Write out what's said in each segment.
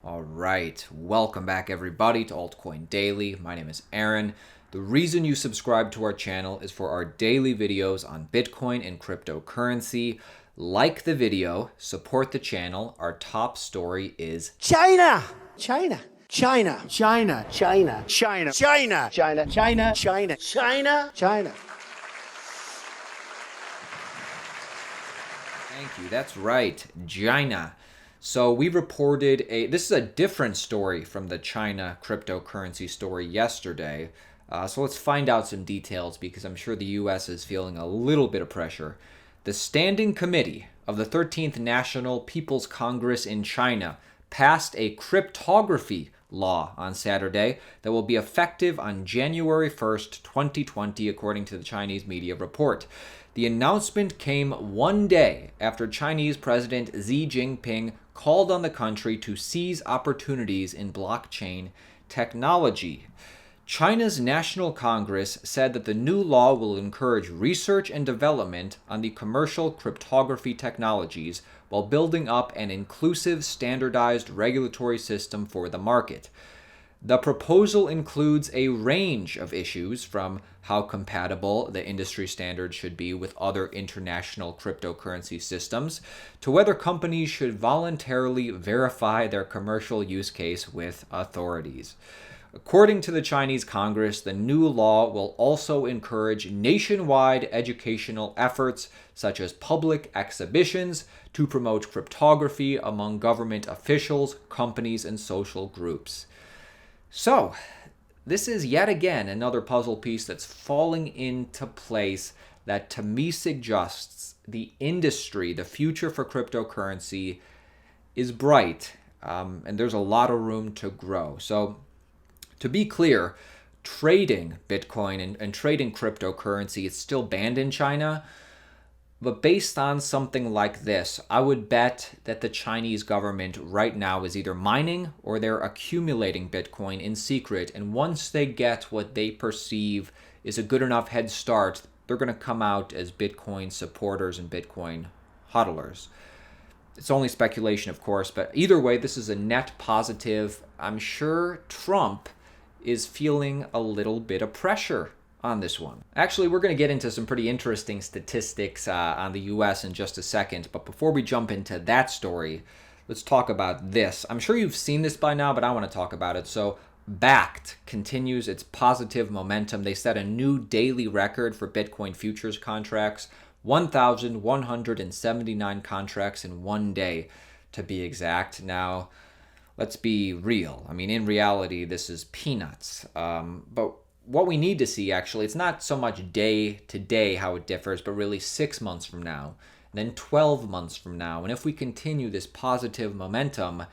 All right, welcome back everybody to Altcoin Daily. My name is Aaron. The reason you subscribe to our channel is for our daily videos on Bitcoin and cryptocurrency. Like the video, support the channel. Our top story is China. China. China. China. China. China. China. China. China. China. China. China. Thank you. That's right, China. So we reported this is a different story from the China cryptocurrency story yesterday. So let's find out some details because I'm sure the U.S. is feeling a little bit of pressure. The Standing Committee of the 13th National People's Congress in China passed a cryptography law on Saturday that will be effective on January 1st, 2020, according to the Chinese media report. The announcement came one day after Chinese President Xi Jinping called on the country to seize opportunities in blockchain technology. China's National Congress said that the new law will encourage research and development on the commercial cryptography technologies while building up an inclusive, standardized regulatory system for the market. The proposal includes a range of issues from how compatible the industry standards should be with other international cryptocurrency systems to whether companies should voluntarily verify their commercial use case with authorities. According to the Chinese Congress, the new law will also encourage nationwide educational efforts such as public exhibitions to promote cryptography among government officials, companies, and social groups. So, this is yet again another puzzle piece that's falling into place that to me suggests the industry, the future for cryptocurrency is bright, and there's a lot of room to grow. So, to be clear, trading Bitcoin and trading cryptocurrency is still banned in China. But based on something like this, I would bet that the Chinese government right now is either mining or they're accumulating Bitcoin in secret. And once they get what they perceive is a good enough head start, they're going to come out as Bitcoin supporters and Bitcoin hodlers. It's only speculation, of course, but either way, this is a net positive. I'm sure Trump is feeling a little bit of pressure on this one. Actually, we're going to get into some pretty interesting statistics on the US in just a second, but before we jump into that story, let's talk about this. I'm sure you've seen this by now, but I want to talk about it. So Bakkt continues its positive momentum. They set a new daily record for Bitcoin futures contracts, 1,179 contracts in one day, to be exact. Now, let's be real. I mean, in reality, this is peanuts. But what we need to see, actually, it's not so much day to day how it differs, but really 6 months from now, then 12 months from now. And if we continue this positive momentum,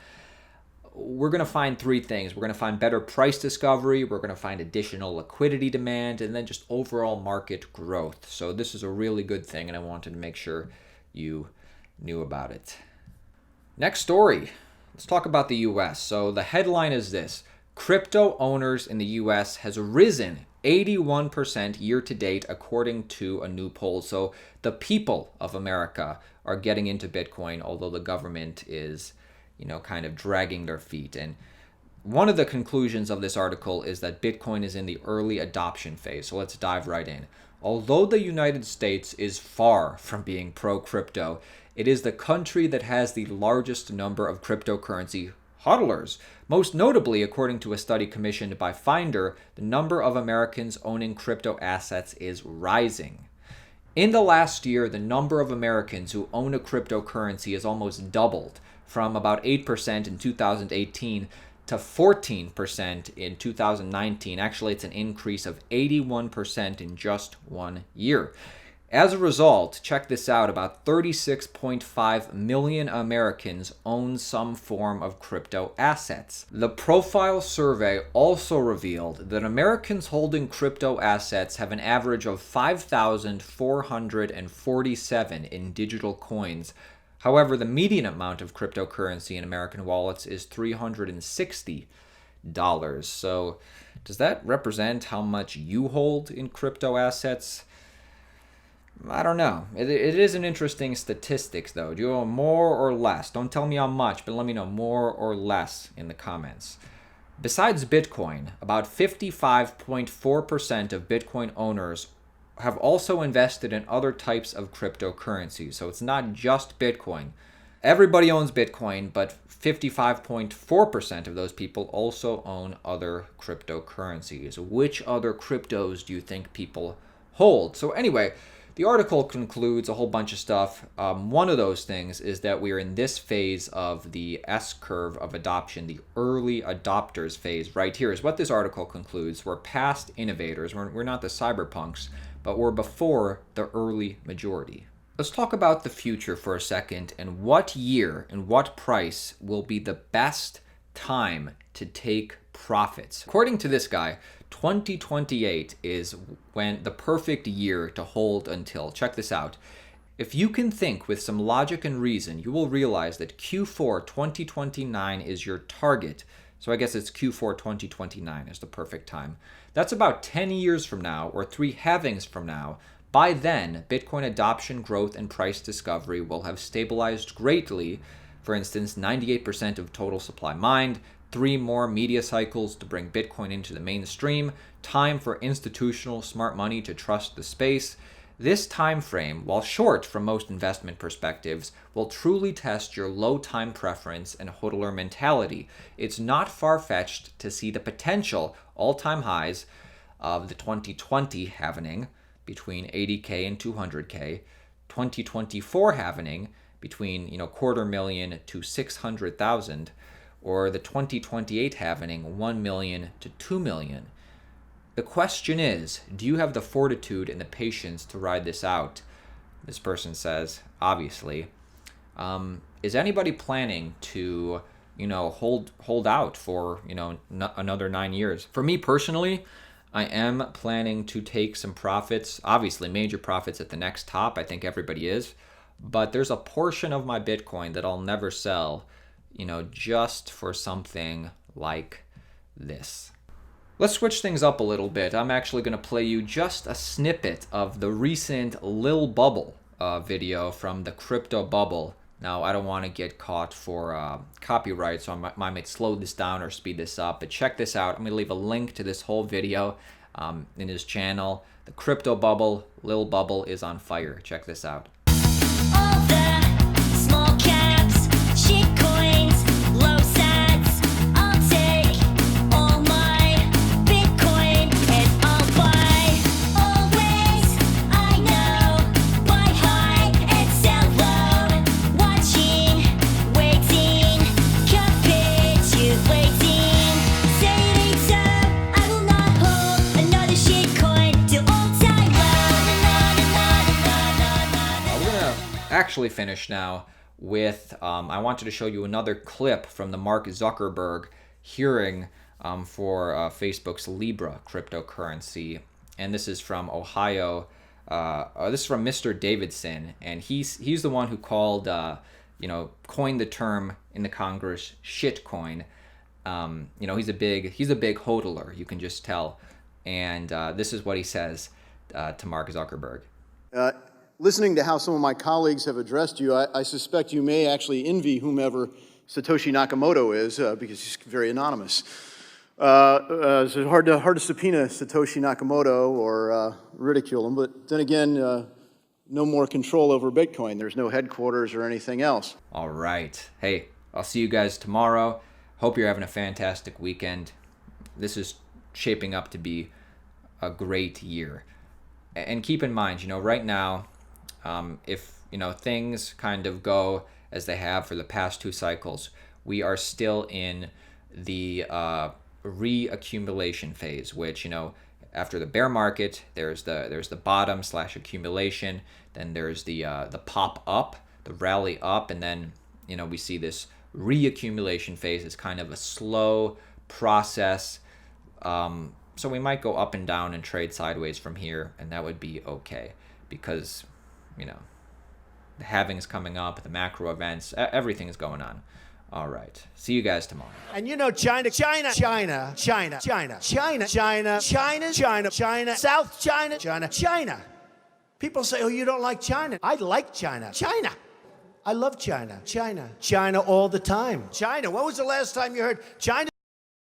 we're going to find three things. We're going to find better price discovery, we're going to find additional liquidity demand, and then just overall market growth. So this is a really good thing, and I wanted to make sure you knew about it. Next story. Let's talk about the US. So the headline is this: crypto owners in the US has risen 81% year to date, according to a new poll. So the people of America are getting into Bitcoin, although the government is, kind of dragging their feet. And one of the conclusions of this article is that Bitcoin is in the early adoption phase. So let's dive right in. Although the United States is far from being pro-crypto, it is the country that has the largest number of cryptocurrency hodlers. Most notably, according to a study commissioned by Finder, the number of Americans owning crypto assets is rising. In the last year, the number of Americans who own a cryptocurrency has almost doubled, from about 8% in 2018 to 14% in 2019. Actually, it's an increase of 81% in just 1 year. As a result, check this out, about 36.5 million Americans own some form of crypto assets. The profile survey also revealed that Americans holding crypto assets have an average of 5,447 in digital coins. However, the median amount of cryptocurrency in American wallets is $360. So does that represent how much you hold in crypto assets? I don't know. It is an interesting statistics, though. Do you know more or less? Don't tell me how much, but let me know more or less in the comments. Besides Bitcoin, about 55.4% of Bitcoin owners have also invested in other types of cryptocurrencies. So it's not just Bitcoin. Everybody owns Bitcoin, but 55.4% of those people also own other cryptocurrencies. Which other cryptos do you think people hold? So anyway, the article concludes a whole bunch of stuff. One of those things is that we are in this phase of the S-curve of adoption, the early adopters phase. Right here is what this article concludes. We're past innovators. We're not the cyberpunks, but we're before the early majority. Let's talk about the future for a second and what year and what price will be the best time to take profits. According to this guy, 2028 is when the perfect year to hold until. Check this out. If you can think with some logic and reason, you will realize that Q4 2029 is your target. So I guess it's Q4 2029 is the perfect time. That's about 10 years from now, or 3 halvings from now. By then, Bitcoin adoption, growth, and price discovery will have stabilized greatly. For instance, 98% of total supply mined, 3 more media cycles to bring Bitcoin into the mainstream, time for institutional smart money to trust the space. This time frame, while short from most investment perspectives, will truly test your low time preference and hodler mentality. It's not far-fetched to see the potential all-time highs of the 2020 halvening between 80K and 200K, 2024 halvening between 250,000 to 600,000, or the 2028 halvening 1 million to 2 million. The question is, do you have the fortitude and the patience to ride this out? This person says, obviously. Is anybody planning to, hold out for, another 9 years? For me personally, I am planning to take some profits, obviously major profits at the next top. I think everybody is. But there's a portion of my Bitcoin that I'll never sell, just for something like this. Let's switch things up a little bit. I'm actually going to play you just a snippet of the recent Lil Bubble video from the crypto bubble. Now, I don't want to get caught for copyright, so I might slow this down or speed this up. But check this out. I'm going to leave a link to this whole video in his channel. The crypto bubble, Lil Bubble, is on fire. Check this out. All the small caps, shit coins, low sats. I'll take all my Bitcoin and I'll buy. Always, I know, buy high and sell low. Watching, waiting, capitulating. Savings up, I will not hold another shit coin till all time low. We're going to actually finish now with, I wanted to show you another clip from the Mark Zuckerberg hearing for Facebook's Libra cryptocurrency. And this is from Ohio. This is from Mr. Davidson. And he's the one who called, coined the term in the Congress shitcoin. He's a big hodler, you can just tell. And this is what he says to Mark Zuckerberg. Listening to how some of my colleagues have addressed you, I suspect you may actually envy whomever Satoshi Nakamoto is, because he's very anonymous. It's hard to subpoena Satoshi Nakamoto or ridicule him, but then again, no more control over Bitcoin. There's no headquarters or anything else. All right. Hey, I'll see you guys tomorrow. Hope you're having a fantastic weekend. This is shaping up to be a great year. And keep in mind, right now, if things kind of go as they have for the past 2 cycles, we are still in the reaccumulation phase, which after the bear market, there's the bottom / accumulation, then there's the pop up, the rally up, and then we see this reaccumulation phase. It's kind of a slow process. So we might go up and down and trade sideways from here, and that would be okay because, the halving's coming up, the macro events, everything's going on. All right. See you guys tomorrow. And China, South China, China. People say, oh, you don't like China. I like China. China. I love China. China. China all the time. China. When was the last time you heard China?